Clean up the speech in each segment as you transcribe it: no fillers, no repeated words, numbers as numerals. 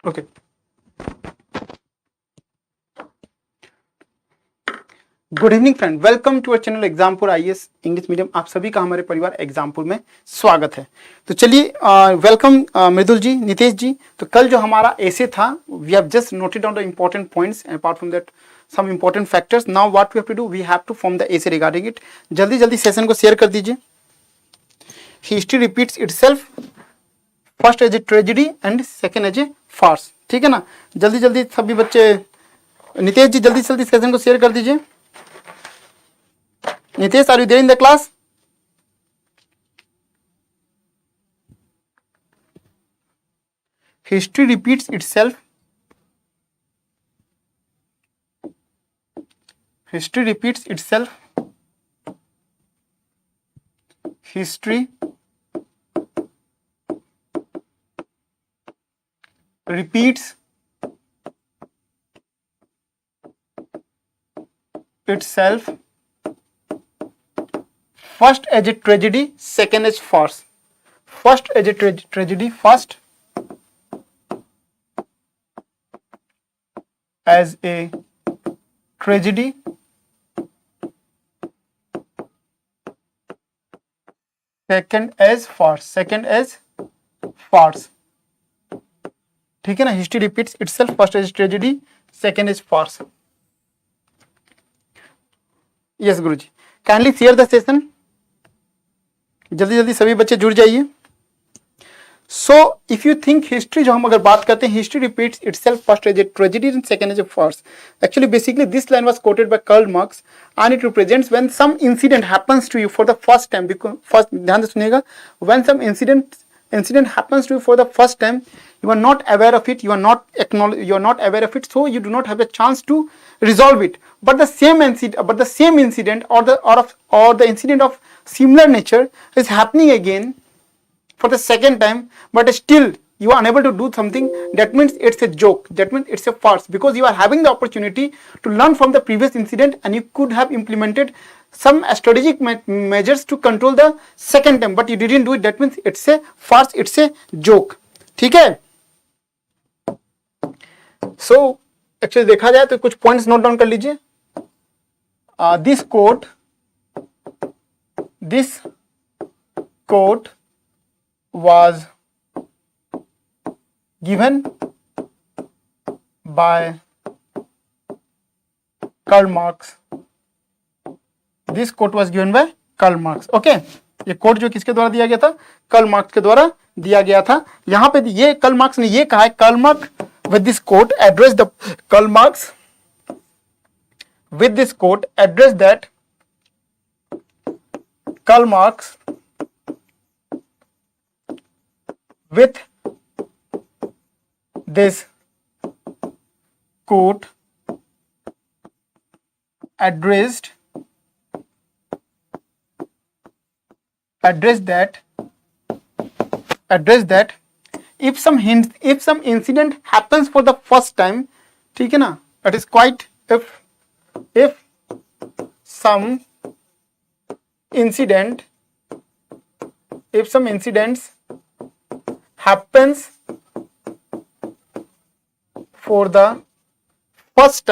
Okay good evening friend, welcome to our channel Exampur IAS English medium. आप सभी का हमारे परिवार एग्जामपुर में स्वागत है। तो चलिए वेलकम मृदुल जी, नितेश जी। तो कल जो हमारा एसे था, we have just noted down the important points and apart from that some important factors. Now what we have to do, we have to form the essay regarding it. जल्दी जल्दी session को share कर दीजिए। History repeats itself, first as a tragedy and second as a farce. ठीक है ना, जल्दी जल्दी सभी बच्चे। नितेश जी जल्दी जल्दी सेशन को शेयर कर दीजिए। Nitesh, are you there in the class? History repeats itself. History repeats itself. History repeats itself. First as a tragedy, second as farce. First as a tragedy, first as a tragedy, second as farce. Second as farce. ठीक है ना, history repeats itself, first as tragedy, second as farce. Yes गुरुजी, kindly share the session. जल्दी जल्दी सभी बच्चे जुड़ जाइए। So if you think history, जो हम अगर बात करते हैं, history repeats itself, first as a tragedy and second as a farce. Actually basically this line was quoted by Karl Marx and it represents when some incident happens to you for the first time. First ध्यान से सुनिएगा, when some incident happens to you for the first time, you are not aware of it, you are not aware of it, so you do not have a chance to resolve it. But the same incident or the incident of similar nature is happening again for the second time, but still you are unable to do something. That means it's a joke, that means it's a farce, because you are having the opportunity to learn from the previous incident and you could have implemented some strategic measures to control the second time, but you didn't do it. That means it's a farce, it's a joke. ठीक है। So actually देखा जाए तो कुछ points note down कर लीजिए। This quote was given by Karl Marx. This quote was given by Karl Marx. Okay, ये coat जो किसके द्वारा दिया गया था, कार्ल मार्क्स के द्वारा दिया गया था। यहां पे ये कार्ल मार्क्स ने ये कहा है, Karl Marx with this quote address the Karl Marx with this quote address that Karl Marx with this quote addressed that if some incident happens for the first time, ठीक है ना, it is quite if some incidents happens for the first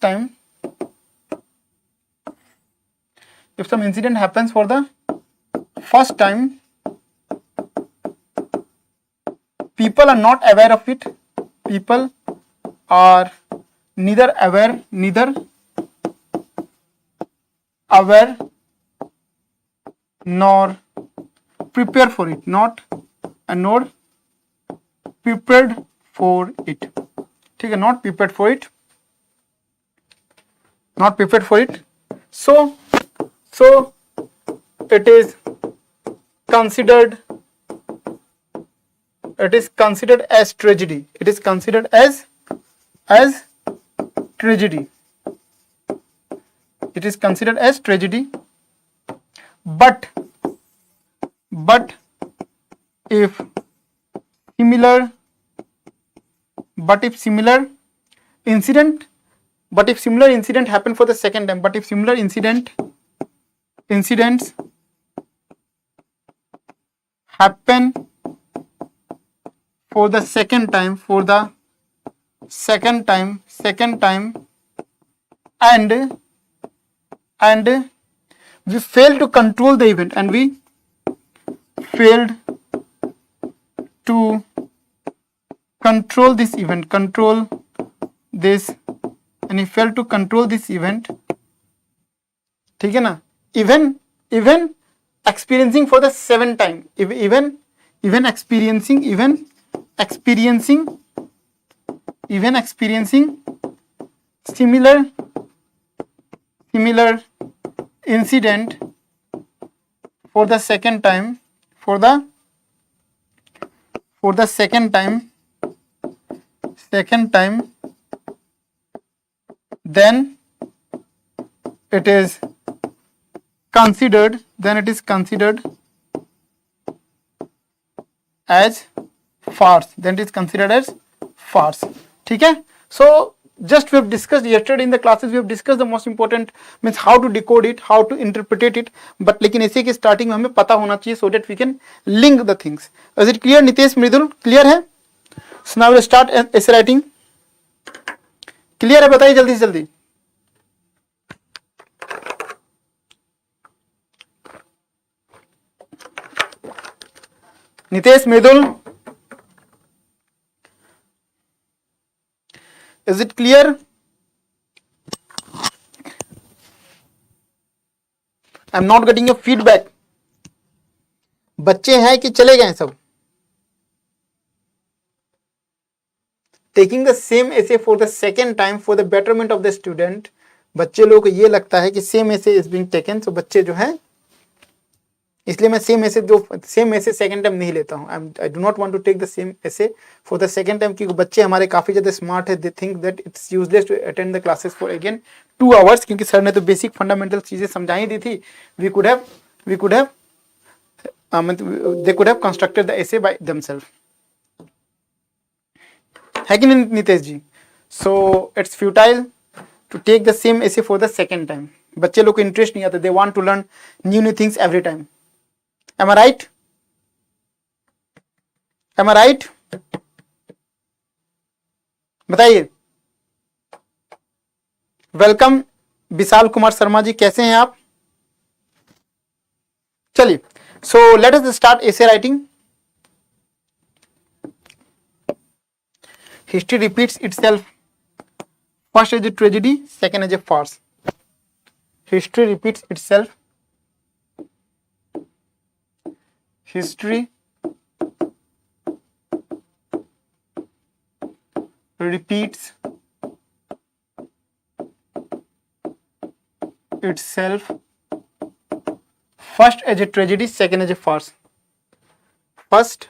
time, if some incident happens for the first time, people are not aware of it, people are neither aware nor prepare for it, nor prepared for it. ठीक है, not prepared for it. So it is considered as tragedy. It is considered as tragedy. It is considered as tragedy. But if similar incident happen for the second time, but if similar incidents happen for the second time, and we failed to control the event, and we failed to control this event, and he failed to control this event, ठीक है ना, even experiencing for the seventh time, even experiencing similar incident for the second time, then it is considered as farce, ठीक है. So just we have discussed yesterday in the classes, we have discussed the most important means how to decode it, how to interpret it, but लेकिन ऐसे की starting में हमें पता होना चाहिए so that we can link the things. Is it clear Nitesh, Mridul, clear है? So now we'll start essay writing. Clear है, बताइए जल्दी से जल्दी. नितेश, मृदुल, is it clear? I'm not getting your feedback. बच्चे हैं कि चले गए सब? Taking the same essay for the second time for the betterment of the student. बच्चे लोगों को ये लगता है कि same essay is being taken, so बच्चे जो हैं, इसलिए मैं सेम ऐसे सेकंड टाइम नहीं लेता हूँ. I do not want to take the same essay for the second time, क्योंकि बच्चे हमारे काफी ज्यादा स्मार्ट है. They think that it's useless to attend the classes for again 2 hours, क्योंकि सर ने तो बेसिक फंडामेंटल चीजें समझाई दी थी. They could have constructed the essay by themselves, है कि नहीं Nitesh ji? So it's futile to take the same essay for the second time. बच्चे लोग को इंटरेस्ट नहीं आता. They want to learn new things every time. Am I right? बताइए. Welcome Vishal Kumar Sharma ji, कैसे हैं आप? चलिए, so let us start essay writing. History repeats itself, first as a tragedy, second as a farce. History repeats itself, history repeats itself, first as a tragedy, second as a farce. First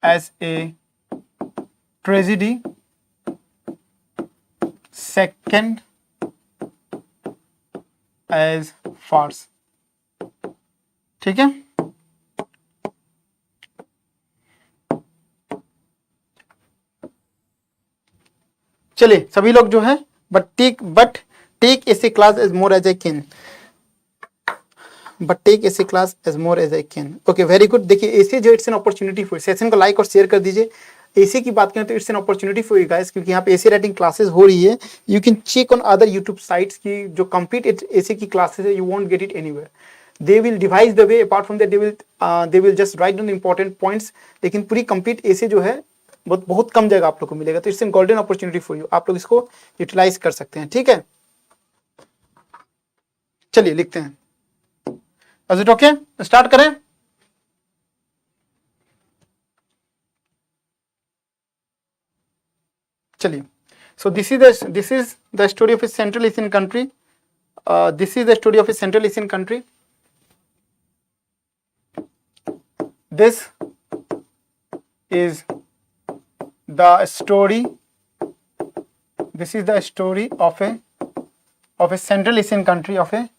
as a tragedy, second as farce. ठीक है. चलिए सभी लोग जो है, but take essay class as more as I can, okay, very good. देखिए ऐसे जो it's an opportunity for, session को लाइक और शेयर कर दीजिए. एसे की बात करें तो it's an opportunity for you guys, क्योंकि यहाँ पे एसे राइटिंग क्लासेस हो रही है. You can check on other YouTube sites की जो कंप्लीट एसे की क्लासेस है. You won't get it anywhere. They will device the way, apart from that they will just write down important points, लेकिन पूरी complete एसे जो है बहुत कम जगह आप लोग को मिलेगा. तो it's N golden opportunity for you, आप लोग इसको यूटिलाइज कर सकते हैं. ठीक है, चलिए लिखते हैं. Is it okay? स्टार्ट करें. चलिए, so this is the story of a Central Asian country. This is the story of a Central Asian country. This is the story. This is the story of a Central Asian country, of a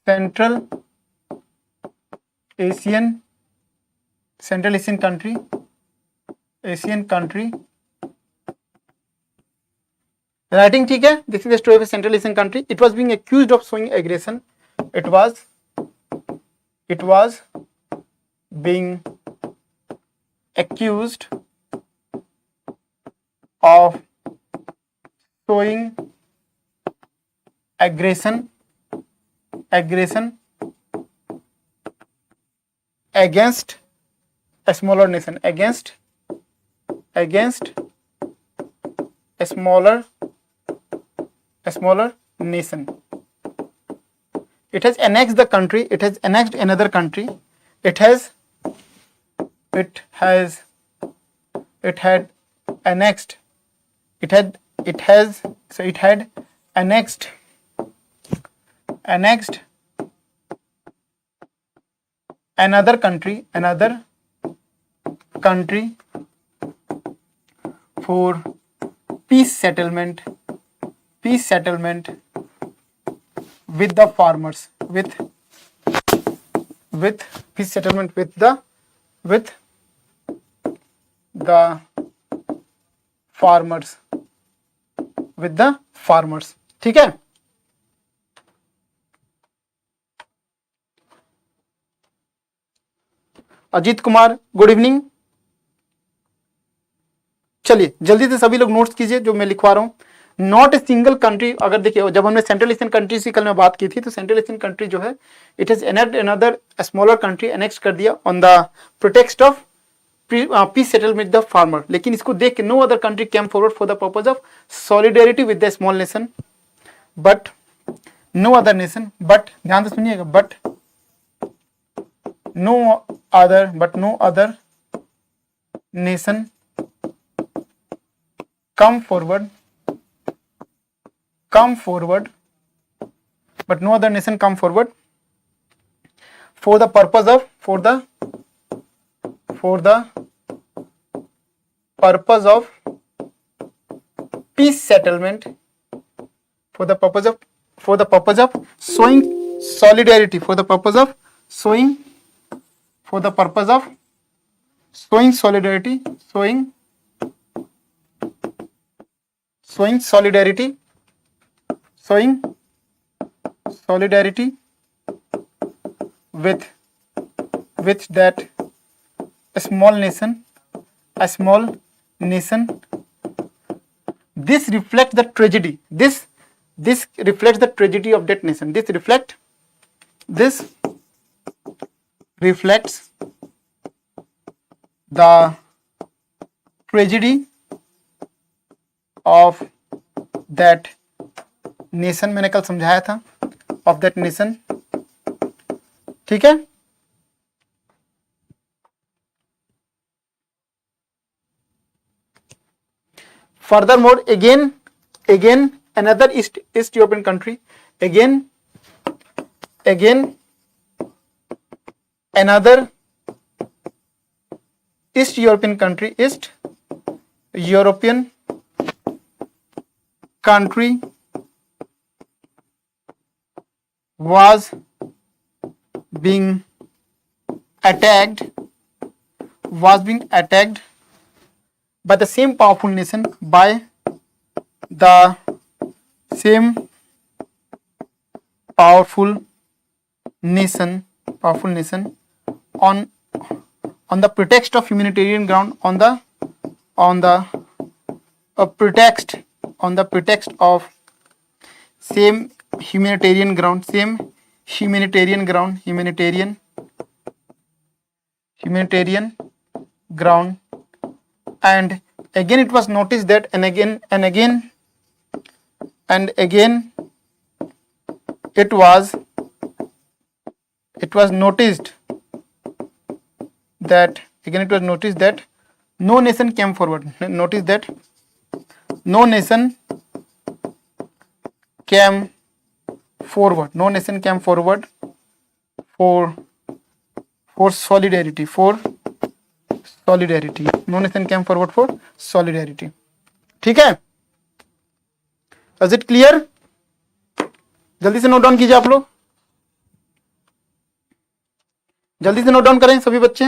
Central Asian country writing ठीक है. This is the story of A central Asian country. It was being accused of showing aggression. It was being accused of showing aggression against a smaller nation, against a smaller nation. It has annexed the country. It has annexed another country. It had annexed another country for peace settlement with the farmers, with peace settlement with the farmers. ठीक है. Ajit Kumar, good evening. चलिए जल्दी से सभी लोग notes कीजिए जो मैं लिखवा रहा हूं. Not a single country. अगर देखिए जब हमने सेंट्रल एशियन कंट्रीज की कल में बात की थी तो सेंट्रल एशियन कंट्री जो है it has another smaller country annex कर दिया on the pretext of peace settlement the farmer. लेकिन इसको देख के no other country came forward for the purpose of solidarity with the small nation. But no other nation, but ध्यान से सुनिएगा, but no other nation come forward, but no other nation come forward for the purpose of peace settlement, for the purpose of showing solidarity, for the purpose of showing solidarity with that a small nation. This reflects the tragedy. This reflects the tragedy of that nation. This reflects the tragedy of that nation. मैंने कल समझाया था, of that nation. ठीक है. Furthermore, again another East European country, again another East European country was being attacked by the same powerful nation, on the pretext of humanitarian ground, on the pretext of same humanitarian ground, and again it was noticed that and again it was noticed that no nation came forward. Notice that no nation came forward for solidarity. No nation came forward for solidarity. ठीक है. Is it clear? जल्दी से note down कीजिए आप लोग, जल्दी से note down करें सभी बच्चे.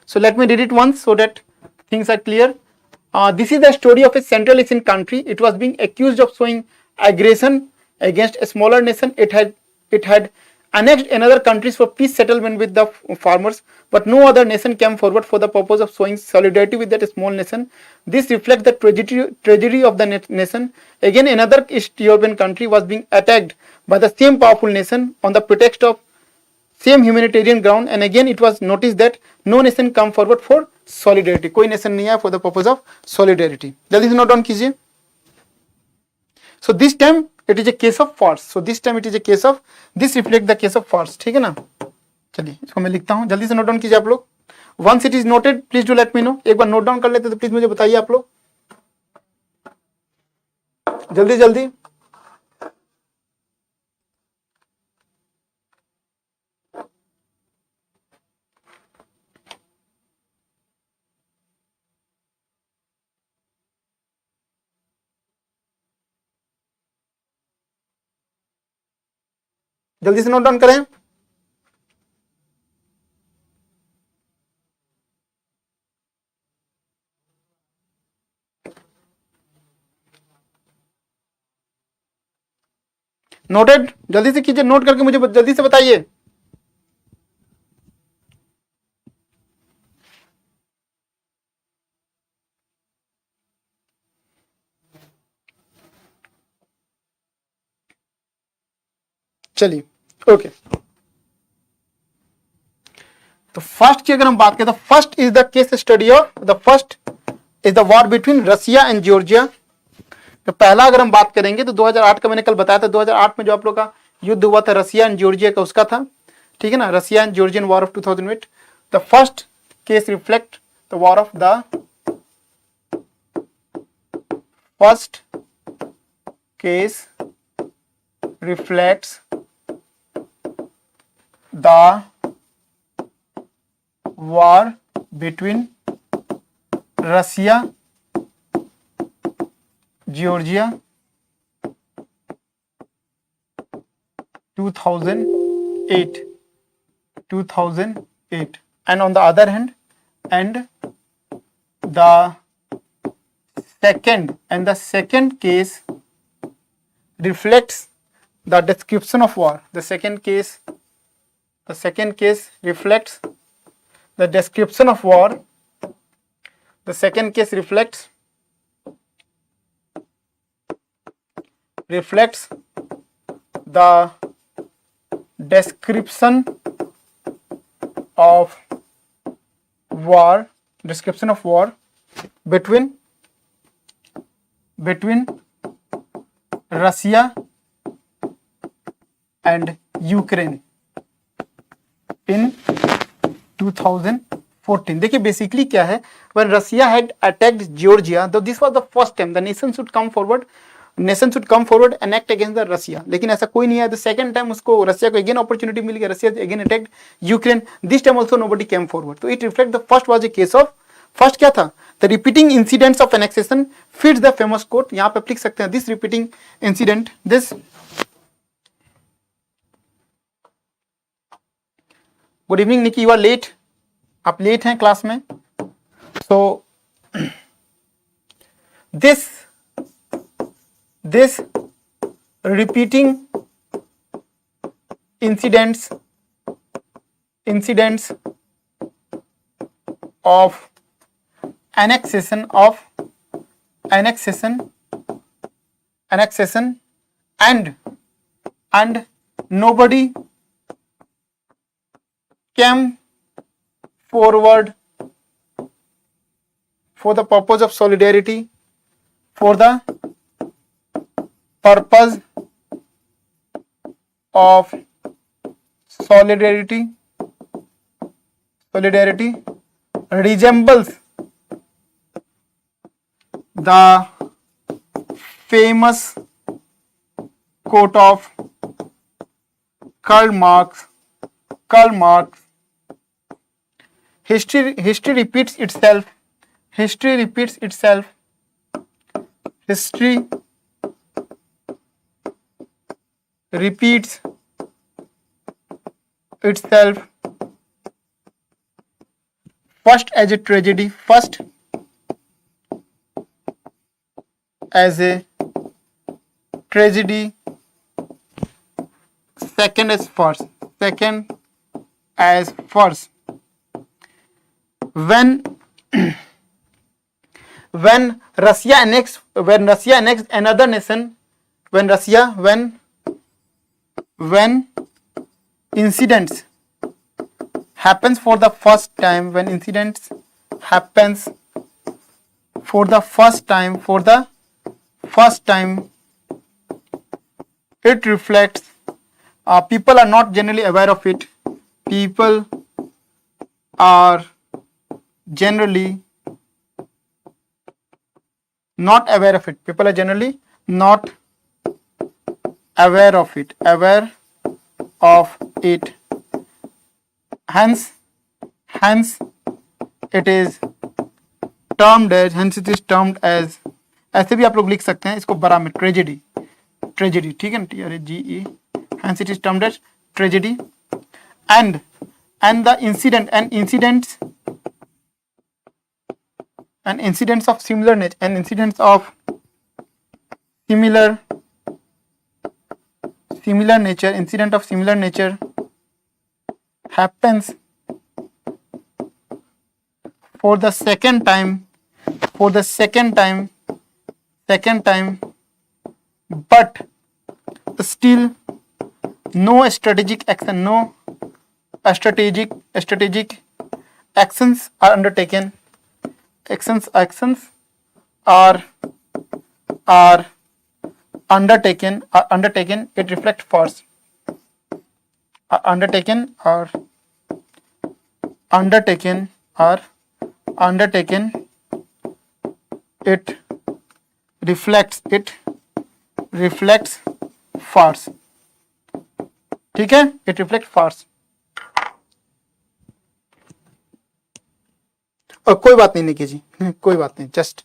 So let me read it once so that things are clear. This is the story of a Central Asian country. It was being accused of showing aggression against a smaller nation. It had annexed another countries for peace settlement with the farmers, but no other nation came forward for the purpose of showing solidarity with that small nation. This reflects the tragedy of the nation. Again, another East European country was being attacked by the same powerful nation on the pretext of same humanitarian ground, and again it was noticed that no nation come forward for solidarity. कोई nation नहीं आया for the purpose of solidarity. जल्दी से note down कीजिए. So this time it is a case of farce. So this time it is a case of, this reflect the case of farce. ठीक है ना. चलिए इसको मैं लिखता हूँ, जल्दी से नोट डाउन कीजिए आप लोग. Once it is noted, please do let me know. एक बार नोट डाउन कर लेते तो प्लीज मुझे बताइए आप लोग, जल्दी जल्दी. जल्दी से नोट डाउन करें. नोटेड, जल्दी से कीजिए, नोट करके मुझे जल्दी से बताइए. चलिए ओके. तो फर्स्ट की अगर हम बात करें तो first is the case study of the first is the war between Russia and Georgia. तो पहला अगर हम बात करेंगे तो 2008 का मैंने कल बताया था. 2008 में जो आप लोग का युद्ध हुआ था रसिया एंड जॉर्जिया का, उसका था. ठीक है ना, Russia and Georgian war of 2008. The first case reflect the war of the first case reflects the war between Russia, Georgia, 2008, and on the other hand, and the second case reflects the description of war. The second case reflects the description of war. The second case reflects the description of war between Russia and Ukraine in 2014. देखिए basically क्या है, when Russia had attacked Georgia, though this was the first time the nation should come forward and act against the Russia. लेकिन ऐसा कोई नहीं है. The second time उसको रसिया को again opportunity मिल गया, Russia again attacked Ukraine. This time also nobody came forward. So it reflects the first was a case of, first क्या था, the repeating incidents of annexation fits the famous quote. यहाँ पे आप लिख सकते हैं this repeating incident, this. Good evening Nikki, you are late, आप late हैं क्लास में. So this repeating incidents of annexation and nobody came forward for the purpose of solidarity, for the purpose of solidarity resembles the famous quote of Karl Marx. History repeats itself. History repeats itself. First as a tragedy. First as a tragedy, second as farce. Second as farce. When Russia annexed another nation, when incidents happens for the first time, it reflects, people are not generally aware of it. People are generally not aware of it. People are generally not aware of it. Hence it is termed as, ऐसे भी आप लोग लिख सकते हैं इसको बड़ा में, ट्रेजेडी, ठीक है ना, TRAGE. Hence it is termed as tragedy, and the incidents of similar nature, happens for the second time, but still no strategic actions are undertaken. Actions are undertaken. It reflects farce. Undertaken. It reflects farce. ठीक है, it reflects farce. और कोई बात नहीं निकी जी, कोई बात नहीं, just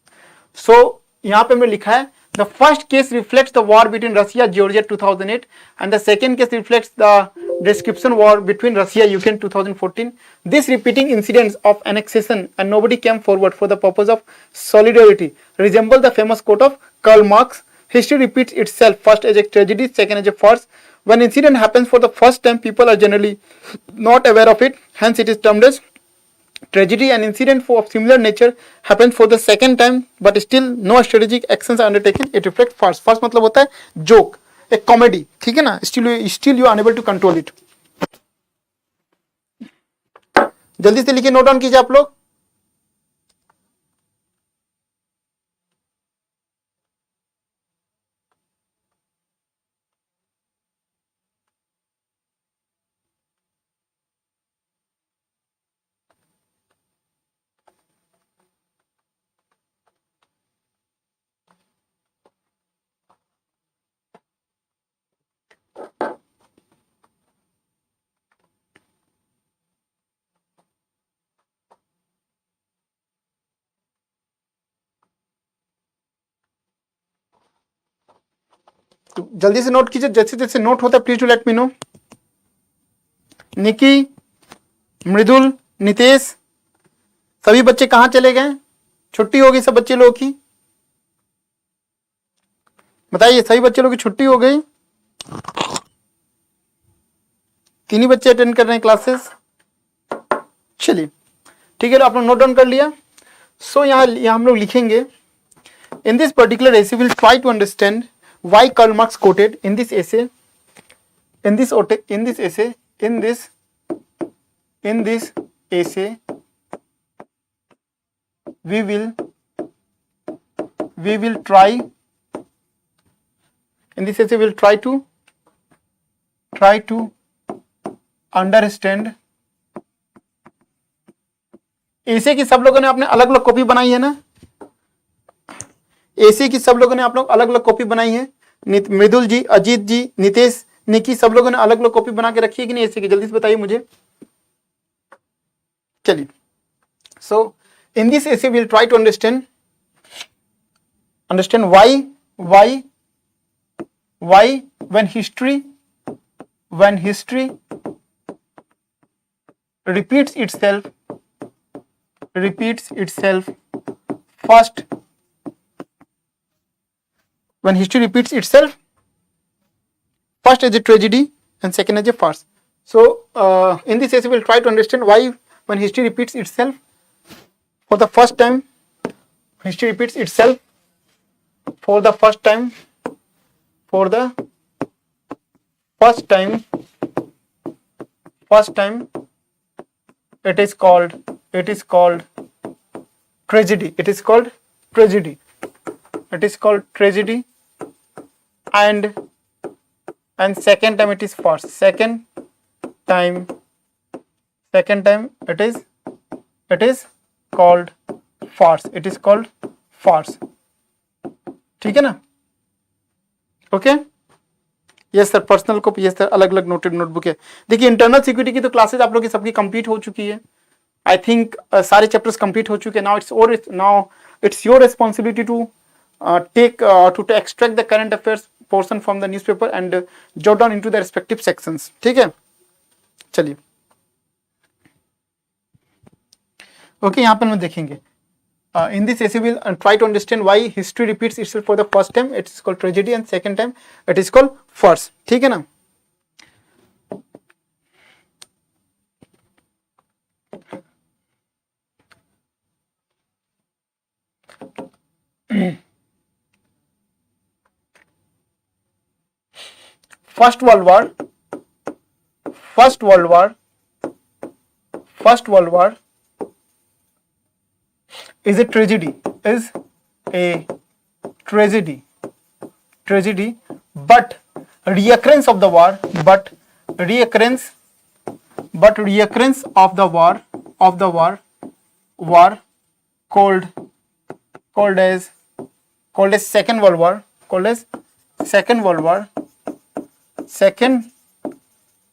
so यहाँ पे मैं लिखा है the first case reflects the war between Russia Georgia 2008 and the second case reflects the description war between Russia Ukraine 2014. This repeating incidents of annexation and nobody came forward for the purpose of solidarity resemble the famous quote of Karl Marx, history repeats itself, first as a tragedy, second as a farce. When incident happens for the first time, people are generally not aware of it, hence it is termed as tragedy. An incident of similar nature happens for the second time but still no strategic actions are undertaken, it reflects farce. Farce मतलब होता है joke, एक comedy, ठीक है ना, still you are unable to control it. जल्दी से लिखिए, नोट डाउन कीजिए आप लोग. तो जल्दी से नोट कीजिए, जैसे जैसे नोट होता है please to let me know. Niki, Mridul, Nitesh, सभी बच्चे कहाँ चले गए? छुट्टी हो गई सब बच्चे लोगों की? बताइए, सभी बच्चे लोगों की छुट्टी हो गई? 3 ही बच्चे अटेंड कर रहे हैं क्लासेस. चलिए ठीक है, आप लोग नोट डाउन कर लिया. सो यहाँ हम लोग लिखेंगे, in this particular essay will try to understand why Karl Marx quoted in this essay we will try to understand. ऐसे की सब लोगों ने अपने अलग अलग कॉपी बनाई है ना, ऐसे की सब लोगों ने आप लोग अलग अलग कॉपी बनाई है. मृदुल जी, अजीत जी, नितेश, निकी, सब लोगों ने अलग अलग कॉपी बना के रखी है कि नहीं ऐसे की? जल्दी से बताइए मुझे. चलिए, so in this essay we'll try to understand why when history repeats itself first when history repeats itself, first as a tragedy and second as a farce. So in this essay we'll try to understand why when history repeats itself for the first time, history repeats itself for the first time, it is called tragedy. It is called tragedy, and second time it is farce. Second time it is called farce. It is called farce. ठीक है ना? Okay yes sir, personal को yes sir, अलग अलग noted notebook है. देखिए internal security की तो क्लासेस आप लोग की सबकी कंप्लीट हो चुकी है. आई थिंक सारे चैप्टर्स कंप्लीट हो चुके हैं. Now it's your responsibility to to extract the current affairs portion from the newspaper and jot down into the respective sections. ठीक है, चलिए ओके. यहाँ पर हम देखेंगे in this essay we'll try to understand why history repeats itself for the first time. It is called tragedy and second time it is called farce. ठीक है ना? First World War is a tragedy, but reoccurrence of the war called as Second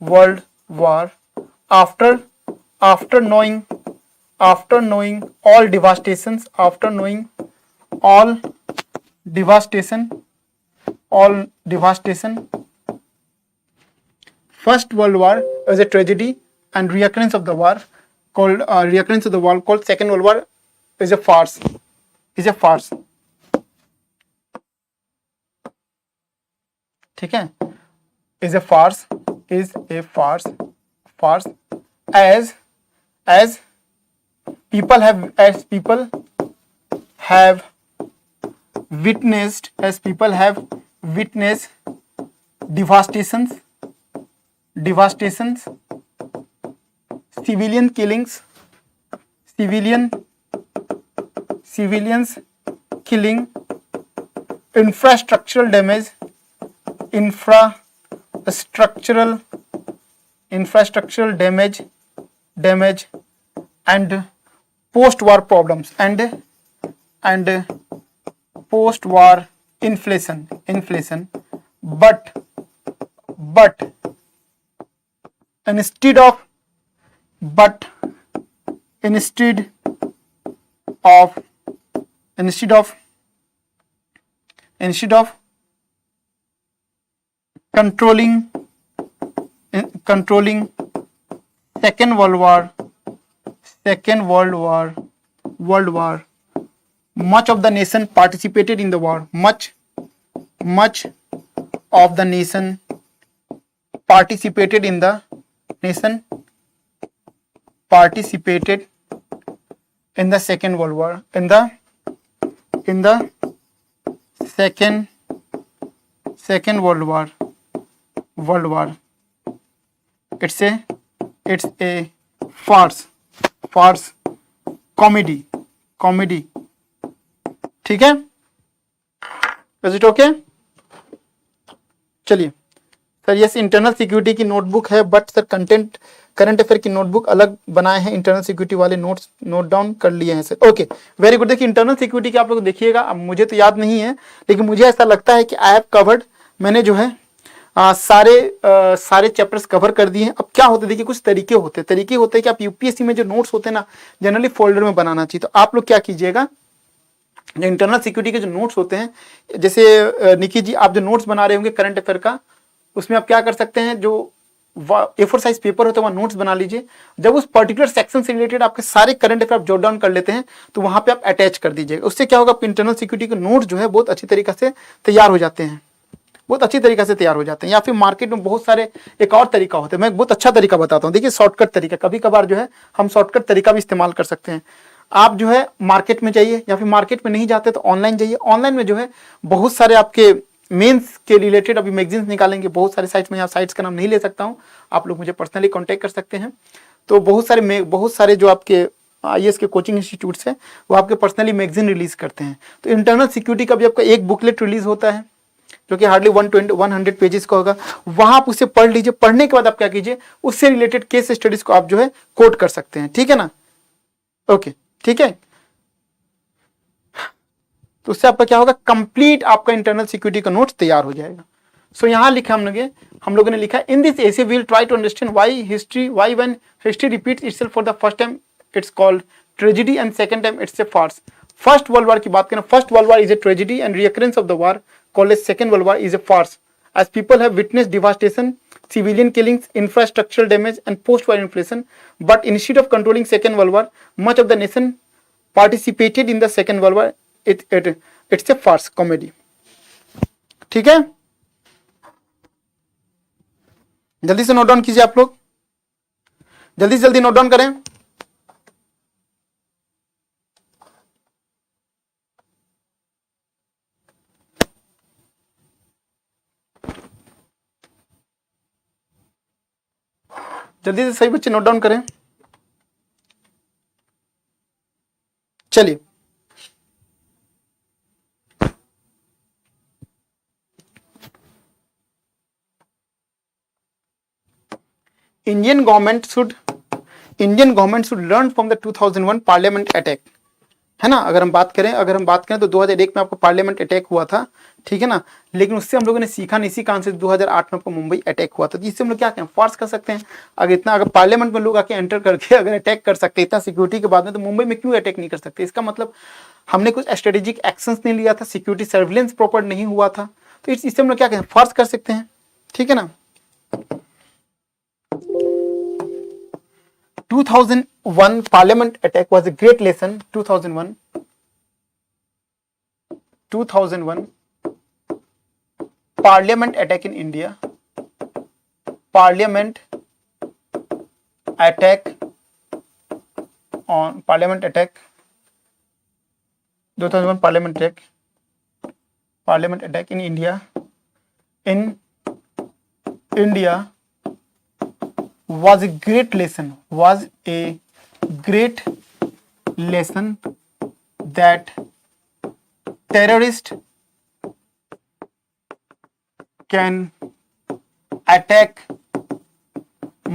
World War, after knowing all devastation, First World War is a tragedy and reoccurrence of the war called Second World War is a farce. ठीक है, is a farce as people have witnessed devastations, civilian killings, civilians killing, infrastructural damage, and post-war problems and post-war inflation. But instead of controlling Second World War, much of the nation participated in the war. Much of the nation participated in the Second World War. In the Second World War. It's a farce comedy. ठीक है, is it okay? चलिए sir, yes internal security की notebook है, but sir current affair की notebook अलग बनाए हैं. Internal security वाले नोट्स नोट डाउन कर लिए हैं सर. Okay, very good. देखिए इंटरनल सिक्योरिटी की आप लोग देखिएगा, अब मुझे तो याद नहीं है, लेकिन मुझे ऐसा लगता है कि आई हैव कवर्ड, मैंने जो है सारे चैप्टर्स कवर कर दिए हैं. अब क्या होता है, देखिए कुछ तरीके होते हैं कि आप यूपीएससी में जो नोट्स होते हैं ना, जनरली फोल्डर में बनाना चाहिए. तो आप लोग क्या कीजिएगा, जो इंटरनल सिक्योरिटी के जो नोट्स होते हैं, जैसे निकी जी आप जो नोट्स बना रहे होंगे करंट अफेयर का, उसमें आप क्या कर सकते हैं, जो A4 साइज पेपर होता है वहाँ नोट्स बना लीजिए। जब उस पर्टिकुलर सेक्शन से रिलेटेड आपके सारे करंट अफेयर आप जॉट डाउन कर लेते हैं तो वहां पे आप अटैच कर दीजिएगा। उससे क्या होगा, आपके इंटरनल सिक्योरिटी के नोट्स जो है बहुत अच्छी तरीके से तैयार हो जाते हैं, बहुत अच्छी तरीके से तैयार हो जाते हैं। या फिर मार्केट में बहुत सारे एक और तरीका होता है, मैं एक बहुत अच्छा तरीका बताता हूँ। देखिए शॉर्टकट तरीका, कभी कभार जो है हम शॉर्टकट तरीका भी इस्तेमाल कर सकते हैं। आप जो है मार्केट में जाइए, या फिर मार्केट में नहीं जाते तो ऑनलाइन जाइए। ऑनलाइन में जो है बहुत सारे आपके मेंस के रिलेटेड अभी मैगजीन्स निकालेंगे, बहुत सारे साइट्स में, यहाँ साइट्स का नाम नहीं ले सकता हूँ, आप लोग मुझे पर्सनली कॉन्टैक्ट कर सकते हैं। तो बहुत सारे जो आपके IAS के कोचिंग इंस्टीट्यूट्स हैं वो आपके पर्सनली मैगजीन रिलीज करते हैं। तो इंटरनल सिक्योरिटी का भी आपका एक बुकलेट रिलीज होता है जो कि हार्डली 100 पेजेस का होगा। वहां आप उसे पढ़ लीजिए। पढ़ने के बाद आप क्या कीजिए, उससे रिलेटेड केस स्टडीज को आप जो है कोट कर सकते हैं, ठीक है ना। ओके, ठीक है। तो उससे आपका क्या होगा, कंप्लीट आपका इंटरनल सिक्योरिटी का नोट्स तैयार हो जाएगा। सो यहां लिखा हम लोगों ने लिखा, in this essay we will try to understand why when history repeats itself for the first time it's called tragedy and second time it's a farce. First world war की बात करें, first world war is a tragedy and recurrence of the war called as Second World War is a farce, as people have witnessed devastation, civilian killings, infrastructural damage, and post-war inflation. But instead of controlling Second World War, much of the nation participated in the Second World War. It's a farce comedy. ठीक है, जल्दी से note down कीजिए आप लोग, जल्दी से जल्दी नोट डाउन करें। जल्दी से सही बच्चे नोट डाउन करें। चलिए, Indian government should learn from the 2001 parliament attack, है ना। अगर हम बात करें तो 2001 में आपको पार्लियामेंट अटैक हुआ था, ठीक है ना। लेकिन उससे हम लोगों ने सीखा नहीं, इसी कारण से 2008 में आपको मुंबई अटैक हुआ था। इससे हम लोग क्या करें, फार्स कर सकते हैं। अगर पार्लियामेंट में लोग आके एंटर करके अगर अटैक कर सकते इतना सिक्योरिटी के बाद में, तो मुंबई में क्यों अटैक नहीं कर सकते। इसका मतलब हमने कुछ स्ट्रेटेजिक एक्शंस नहीं लिया था, सिक्योरिटी सर्विलेंस प्रॉपर नहीं हुआ था। तो इससे हम लोग क्या करें, फार्स कर सकते हैं, ठीक है ना। 2001 parliament attack was a great lesson. 2001 parliament attack in India, parliament attack 2001 parliament attack in India was a great lesson that terrorists can attack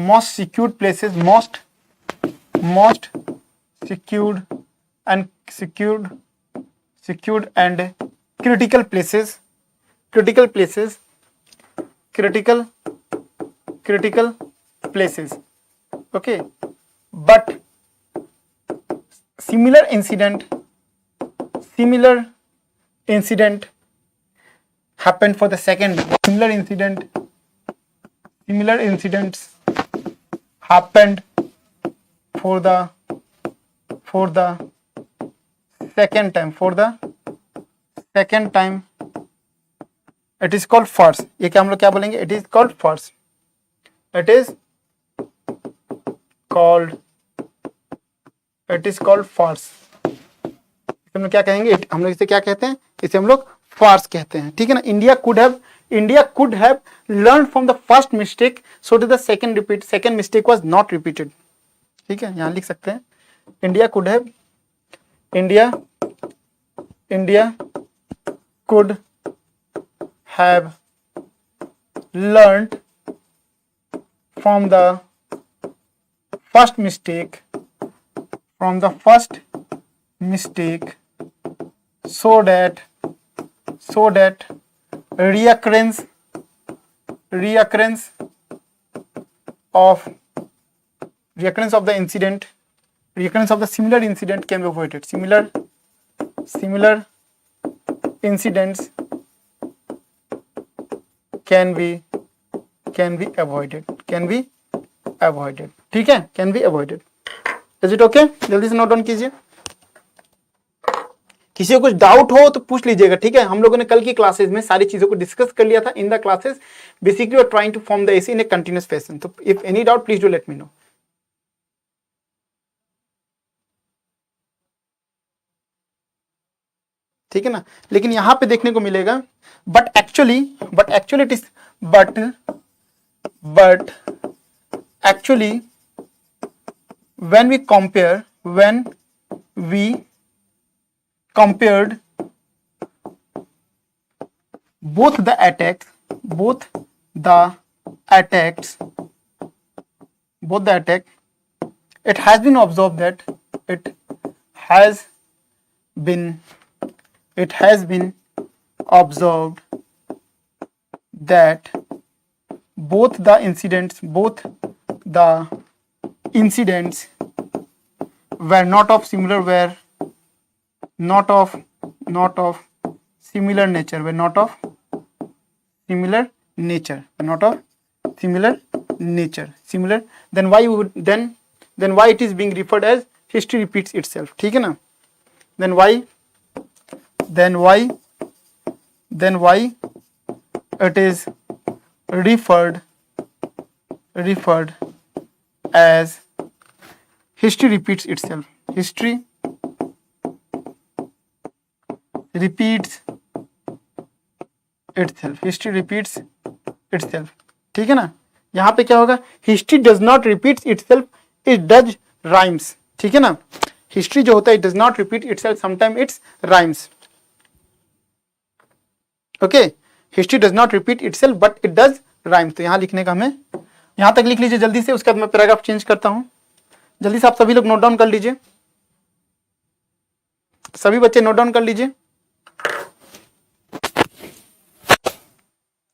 most secured places, most secured and critical places, okay. But similar incident happened for the second. Similar incidents happened for the second time. It is called farce. ये क्या हम लोग क्या बोलेंगे, it is called farce. It is called farce. हम लोग क्या कहेंगे, हम लोग इसे क्या कहते हैं, इसे हम लोग फार्स कहते हैं, ठीक है ना। India could have learned from the first mistake so that the second mistake was not repeated, ठीक है। यहां लिख सकते हैं, India could have learned from the first mistake so that reoccurrence of the similar incident can be avoided. Similar incidents can be avoided. Can be avoided, ठीक है, can be avoided. Is it okay? जल्दी से note down कीजिए। किसी को कुछ doubt हो तो पूछ लीजिएगा, ठीक है। हम लोगों ने कल की क्लासेस में सारी चीजों को डिस्कस कर लिया था in the classes. Basically we are trying to form the essay in a continuous fashion. तो if any doubt please do let me know, ठीक है ना। लेकिन यहां पे देखने को मिलेगा but actually it is but actually when we compared both the attacks it has been observed that both the incidents were not of similar nature, then why it is being referred as history repeats itself, ठीक है ना। then why it is referred as history repeats itself, history repeats itself, ठीक है ना। यहां पे क्या होगा, history does not repeat itself, it does rhymes, ठीक है ना। हिस्ट्री जो होता है it does not repeat itself, sometime it's rhymes, okay. History does not repeat itself but it does rhymes. तो यहां लिखने का हमें यहां तक लिख लीजिए जल्दी से, उसके बाद मैं पैराग्राफ चेंज करता हूं। जल्दी से आप सभी लोग नोट डाउन कर लीजिए, सभी बच्चे नोट डाउन कर लीजिए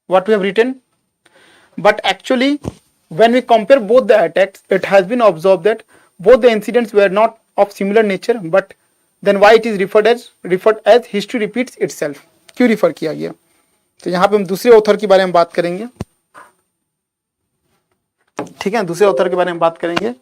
what we have written. But actually when we compare both the attacks it has been observed that both the incidents were not of similar nature, but then why it is referred as history repeats itself, क्यों refer किया गया। तो यहाँ पे हम दूसरे author के बारे में बात करेंगे, ठीक है, दूसरे ऑथर के बारे में बात करेंगे।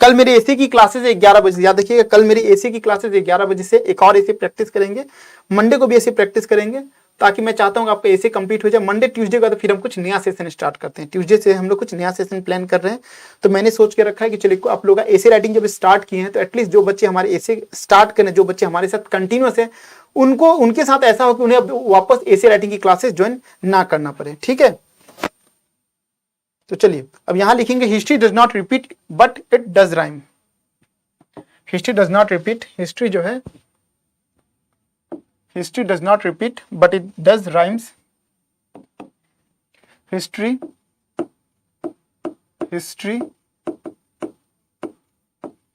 कल मेरी एसी की क्लासेस 11 बजे, याद रखिएगा कल मेरी एसी की क्लासेस 11 बजे से एक और एसी प्रैक्टिस करेंगे, मंडे को भी एसी प्रैक्टिस करेंगे, ताकि मैं चाहता हूँ आपका एसी कंप्लीट हो जाए। मंडे ट्यूसडे का तो फिर हम कुछ नया सेशन स्टार्ट करते हैं, ट्यूसडे से हम लोग कुछ नया सेशन प्लान कर रहे हैं। तो मैंने सोच के रखा है कि चलिए आप लोग एसी राइटिंग जब स्टार्ट किए हैं तो एटलीस्ट जो बच्चे हमारे एसी स्टार्ट करें, जो बच्चे हमारे साथ कंटिन्यूअस है, उनके साथ ऐसा हो कि उन्हें वापस एसी राइटिंग की क्लासेस ज्वाइन ना करना पड़े, ठीक है। तो चलिए अब यहां लिखेंगे history does not repeat but it does rhyme. History does not repeat, history जो है history does not repeat but it does rhymes. History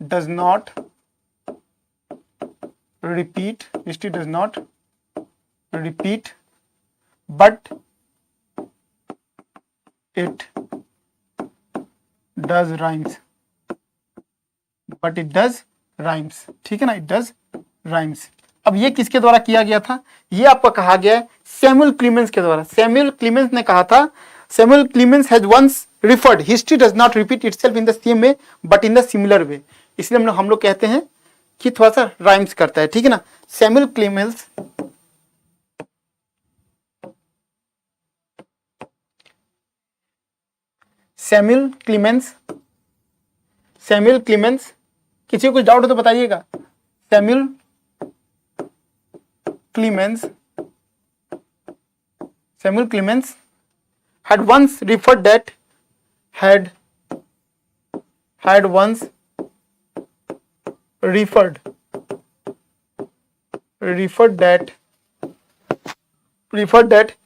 does not repeat, history does not repeat but it does rhymes, ठीक है ना, it does rhymes। अब ये किसके द्वारा किया गया था, ये आपका कहा गया है सैमुअल क्लीमेंस के द्वारा। सैमुअल क्लीमेंस ने कहा था, Samuel Clemens has once referred history does not repeat itself in the same way but in the similar way. इसलिए हम लोग कहते हैं कि थोड़ा सा राइम्स करता है, ठीक है ना। सैमुअल क्लीमेंस, किसी को कुछ डाउट हो तो बताइएगा। Samuel Clemens had once referred that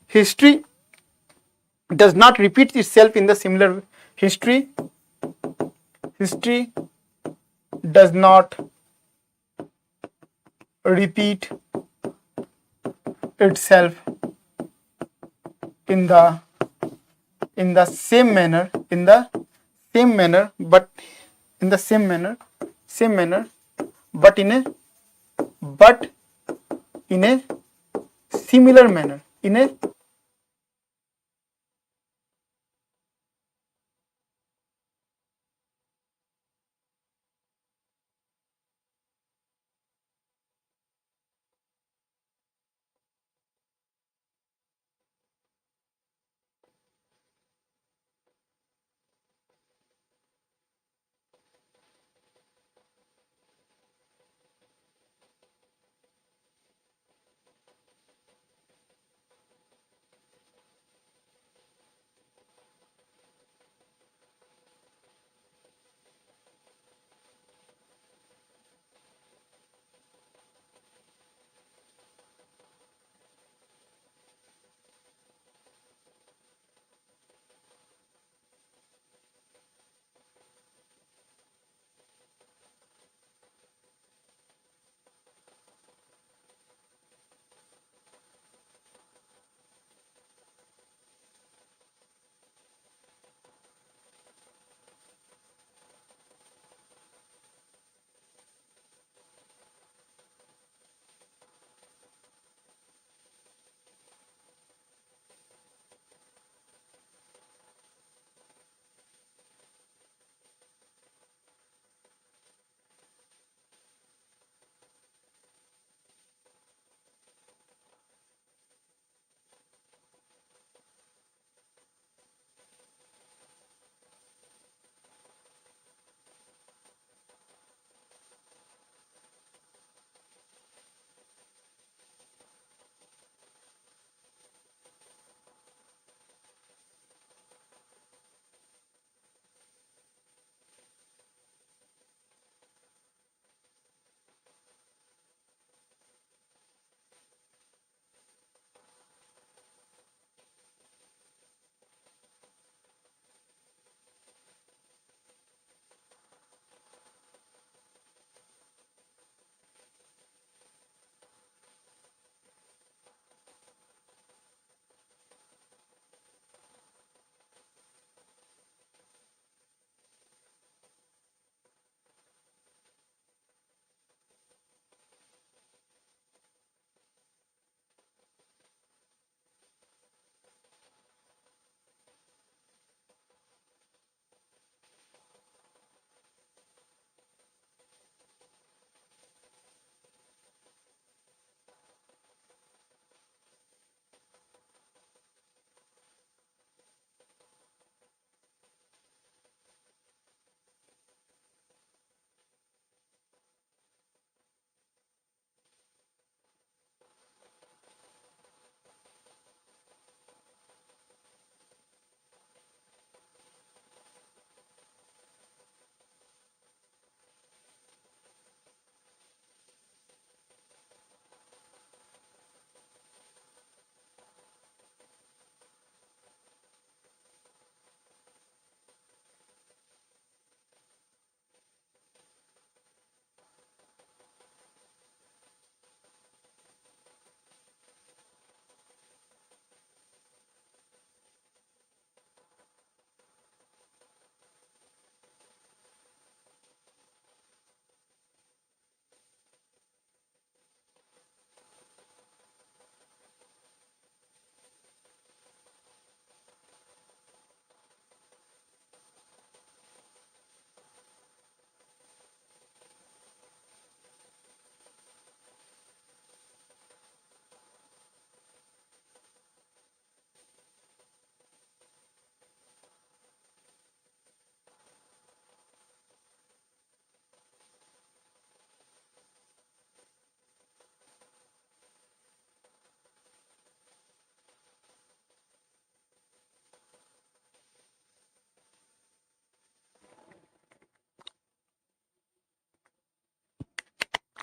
history does not repeat itself in the similar way. History does not repeat itself in the same manner but in a similar manner,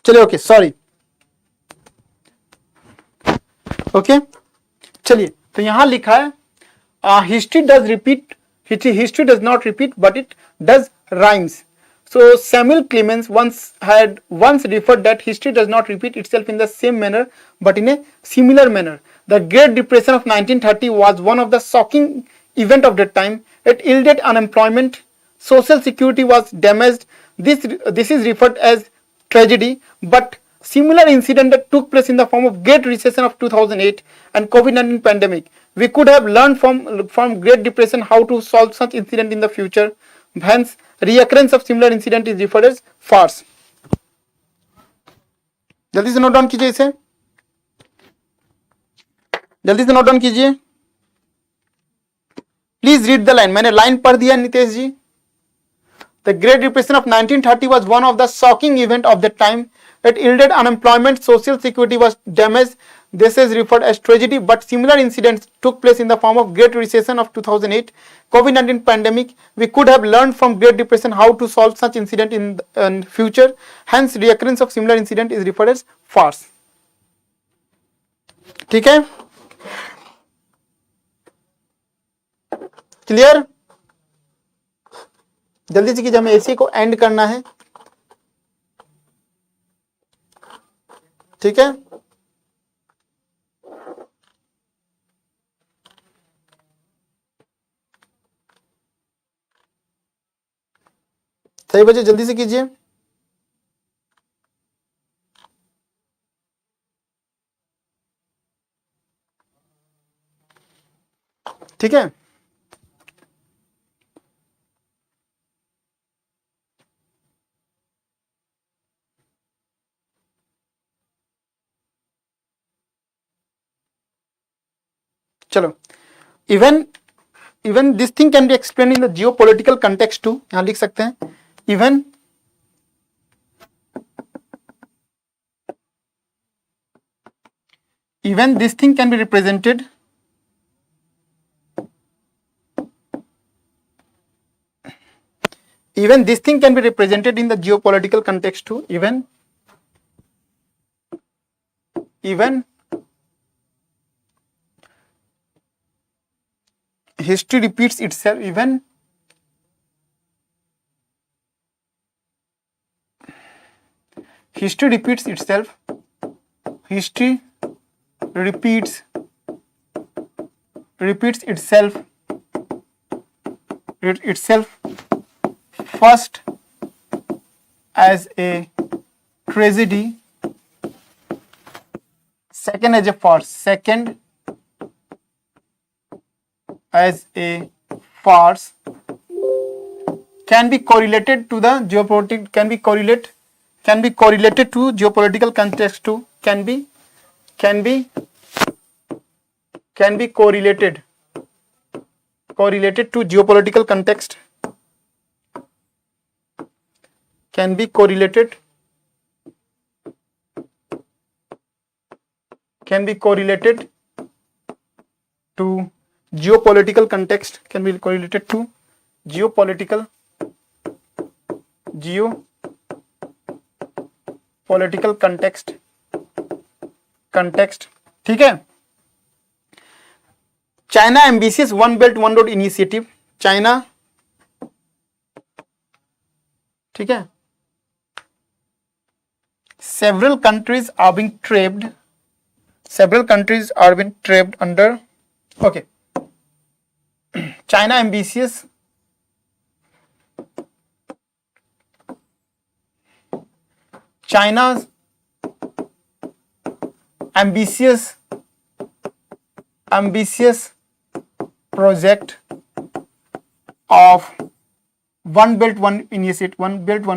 चलिए okay sorry okay चलिए तो यहां लिखा है history does repeat history does not repeat but it does rhymes. So Samuel Clemens had once referred that history does not repeat itself in the same manner but in a similar manner. The Great Depression of 1930 was one of the shocking events of that time. It yielded unemployment, social security was damaged. This is referred as tragedy, but similar incident that took place in the form of Great Recession of 2008 and COVID-19 pandemic. We could have learned from Great Depression how to solve such incident in the future. Hence, reoccurrence of similar incident is referred as farce. जल्दी से note down कीजिए इसे, जल्दी से note down कीजिए. Please read the line. मैंने line पढ़ दिया नितेश जी. The Great Depression of 1930 was one of the shocking events of that time. It yielded unemployment, social security was damaged. This is referred as tragedy, but similar incidents took place in the form of Great Recession of 2008, COVID-19 pandemic. We could have learned from Great Depression how to solve such incident in future. Hence, reoccurrence of similar incident is referred as farce. ठीक है, clear? जल्दी से कीजिए, हमें AC को and करना है. ठीक है, सही बच्चे जल्दी से कीजिए. ठीक है, चलो. Even this thing can be explain in the geopolitical context too. यहां लिख सकते हैं even this thing can be represented in the geopolitical context too. Even history repeats itself. Even history repeats itself. History repeats itself first as a tragedy, second as a farce. Second as a farce can be correlated to the geopolitical, can be correlated to geopolitical context too. Can be correlated to geopolitical context. Can be correlated to geopolitical context. Can be correlated to geopolitical context. ठीक है. China ambitious one belt one road initiative. China, ठीक है. Several countries are being trapped under. Okay. China ambitious China's ambitious project of one belt one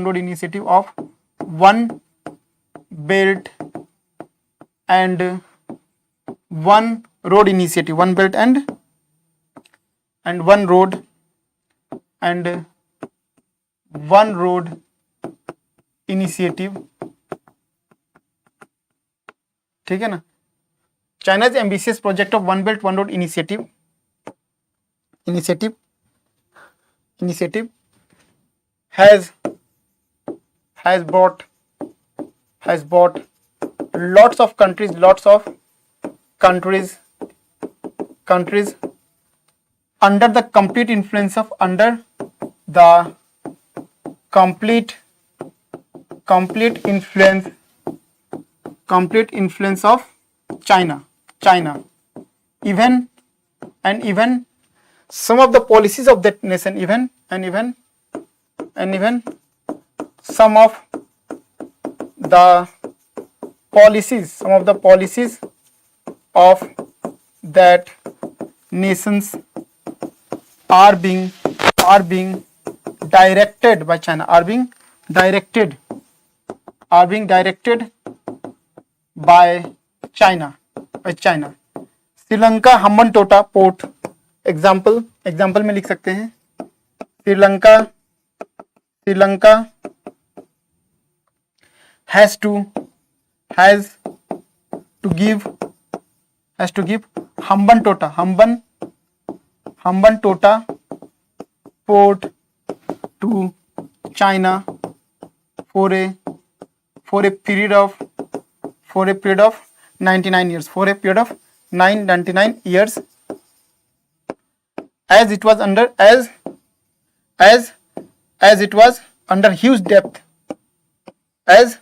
road initiative of one belt and one road initiative, one belt and one road initiative. ठीक है ना. China's ambitious project of one belt one road initiative has has bought lots of countries under the complete influence of complete influence of China. Even some of the policies of that nation, even some of the policies of that nations are being directed by China, are being directed by China. Sri Lanka Hambantota port example में लिख सकते हैं, Sri Lanka has to give Hambantota port to China for a period of 99 years, for a period of 99 years, as it was under huge depth, as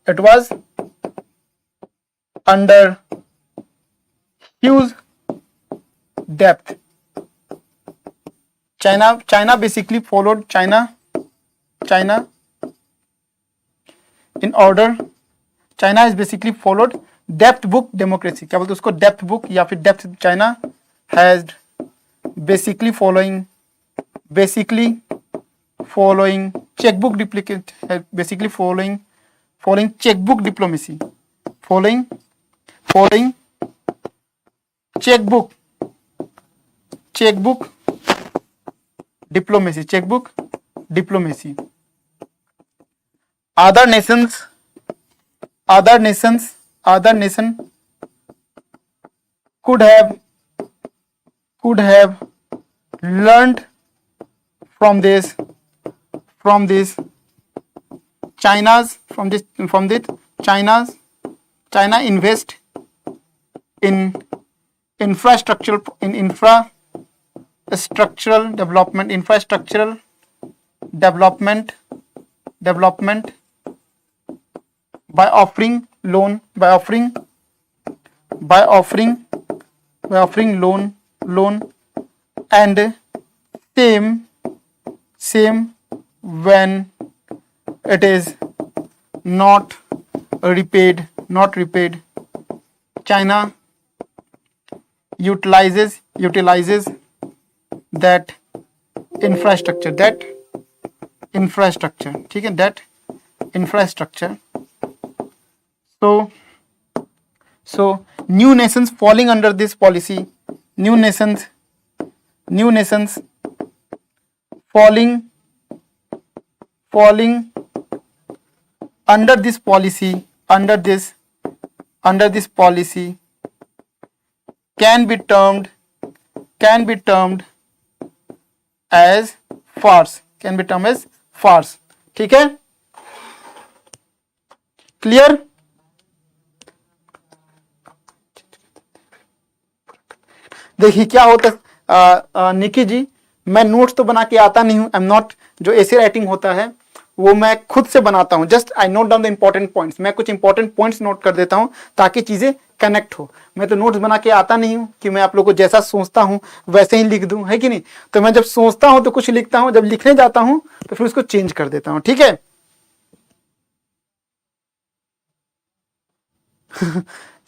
it was under huge depth. China basically followed China in order. China has basically followed depth book democracy, क्या बोलते हैं उसको, depth book या फिर depth. China has basically following chequebook duplicate, basically following chequebook diplomacy, following chequebook diplomacy. Other nation could have learned from this China's China invest in infrastructural development by offering loan and same when it is not repaid. China utilizes that infrastructure, ठीक है, that infrastructure. So new nations falling under this policy, new nations falling under this policy, can be termed as farce, ठीक है, clear. देखिए क्या होता है निकी जी, मैं notes तो बना के आता नहीं हूं, आई एम नॉट, जो ऐसे राइटिंग होता है वो मैं खुद से बनाता हूं, just I note down the important points, मैं कुछ इंपॉर्टेंट पॉइंट्स नोट कर देता हूं ताकि चीजें कनेक्ट हो. मैं तो नोट्स बना के आता नहीं हूं कि मैं आप लोगों को जैसा सोचता हूं वैसे ही लिख दूं, है कि नहीं. तो मैं जब सोचता हूं तो कुछ लिखता हूं, जब लिखने जाता हूं तो फिर उसको चेंज कर देता हूं, ठीक है.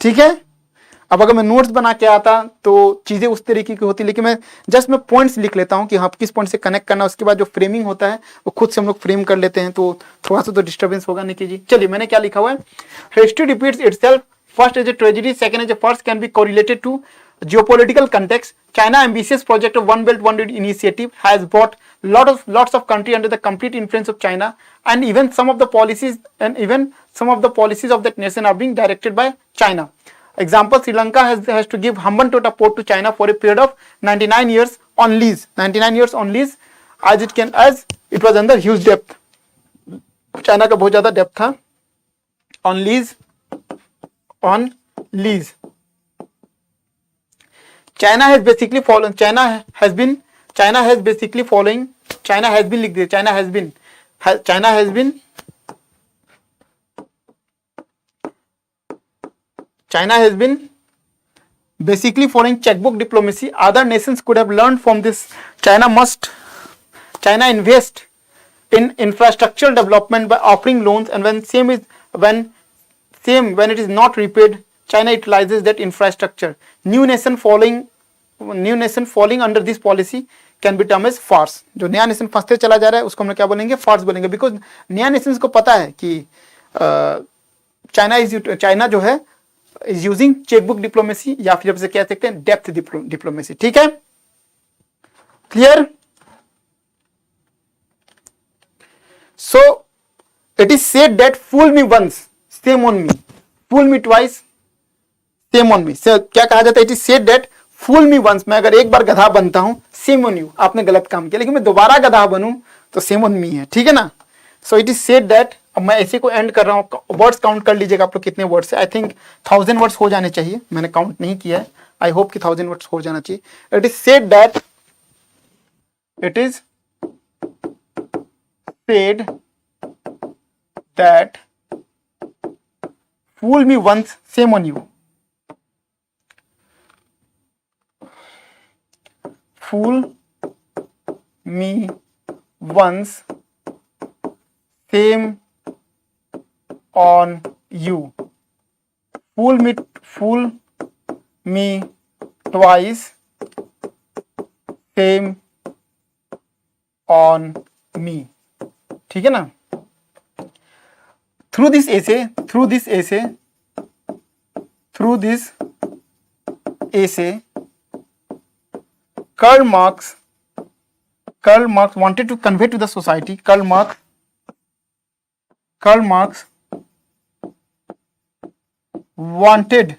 ठीक है. अब अगर मैं नोट्स बना के आता तो चीजें उस तरीके की होती, लेकिन मैं पॉइंट्स लिख लेता हूं कि हाँ किस पॉइंट से कनेक्ट करना, उसके बाद जो फ्रेमिंग होता है वो खुद से हम लोग फ्रेम कर लेते हैं, तो थोड़ा सा तो डिस्टर्बेंस होगा. निकी जी चलिए, मैंने क्या लिखा हुआ है, history repeats itself, first as a tragedy, second as a first, can be correlated to geopolitical context. China ambitious project of One Belt One Road initiative has brought lots of country under the complete influence of China, and even some of the policies of that nation are being directed by China. Example, Sri Lanka has to give Hambantota port to China for a period of 99 years on lease, as it was under huge depth. China का बहुत ज्यादा depth था. on lease, on lease. China has basically followed, China has been following, China has been लिख दिया, China has been basically following checkbook diplomacy. Other nations could have learned from this. China invest in infrastructural development by offering loans, and when it is not repaid, China utilizes that infrastructure. New nation falling under this policy can be termed as farce. जो नया nation फंसते चला जा रहा है उसको हम क्या बोलेंगे, फार्स बोलेंगे, बिकॉज नया नेशन को पता है कि चाइना जो है इज यूजिंग चेकबुक डिप्लोमेसी, या फिर जब कह सकते हैं डेप्थ डिप्लोमेसी. ठीक है, clear? So it is said that fool me once, shame on me. Fool me twice, shame on me. So, क्या कहा जाता है? It is said that fool me once, मैं अगर एक बार गधा बनता हूं, shame on you, आपने गलत काम किया, लेकिन मैं दोबारा गधा बनूं तो shame on me है. ठीक है ना? So it is said that, अब मैं ऐसे को एंड कर रहा हूं. वर्ड्स काउंट कर लीजिएगा आप लोग कितने वर्ड्स है. आई थिंक 1000 वर्ड्स हो जाने चाहिए, मैंने काउंट नहीं किया है. आई होप कि 1000 वर्ड्स हो जाना चाहिए. It is said that fool me once, shame on you. Fool me once, shame on you. Fool me twice, shame on me. ठीक है ना? Through this essay, Karl Marx wanted to convey to the society. Karl Marx wanted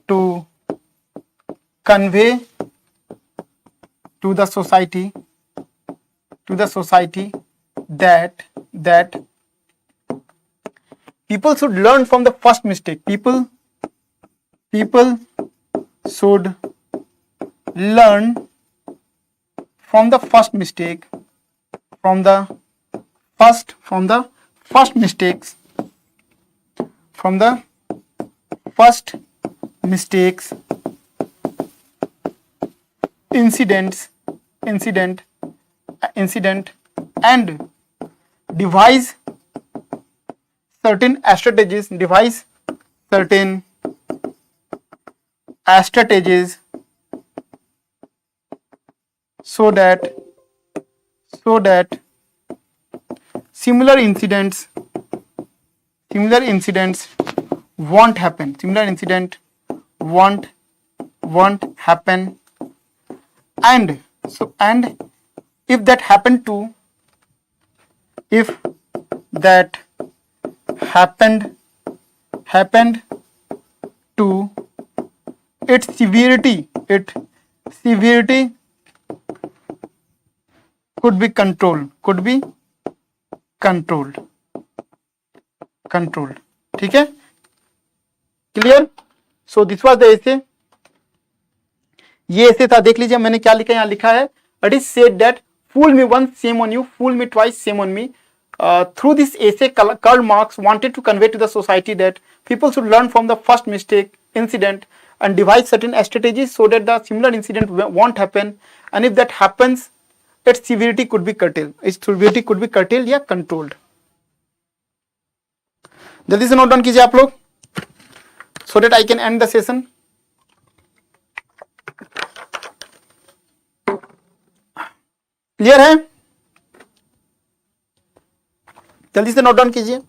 to convey to the society that people should learn from the first mistake. People should learn from the first mistake, from the first mistakes, incident, and devise certain strategies so that similar incidents won't happen. And if that happened to, its severity could be controlled. ठीक है, clear? So this was the essay. ये ऐसे था, देख लीजिए मैंने क्या लिखा, यहां लिखा है it is said that fool me once, shame on you, fool me twice, shame on me. Through this essay, Karl Marx wanted to convey to the society that people should learn from the first incident and devise certain strategies so that the similar incident won't happen, and if that happens, its severity could be curtailed या controlled. जल्दी से note down कीजिए आप लोग, so that I can end the session. Clear है? जल्दी से note down कीजिए.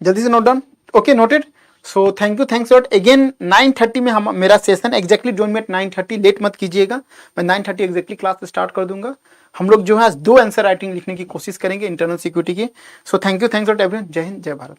जल्दी से note down. Okay, noted. So thanks lot again. 9:30 में हम मेरा सेशन एग्जैक्टली ज्वाइन में 9:30, लेट मत कीजिएगा, मैं 9:30 एग्जैक्टली क्लास स्टार्ट कर दूंगा। हम लोग जो है 2 आंसर राइटिंग लिखने की कोशिश करेंगे इंटरनल सिक्योरिटी की। So thanks lot everyone. जय हिंद, जय भारत।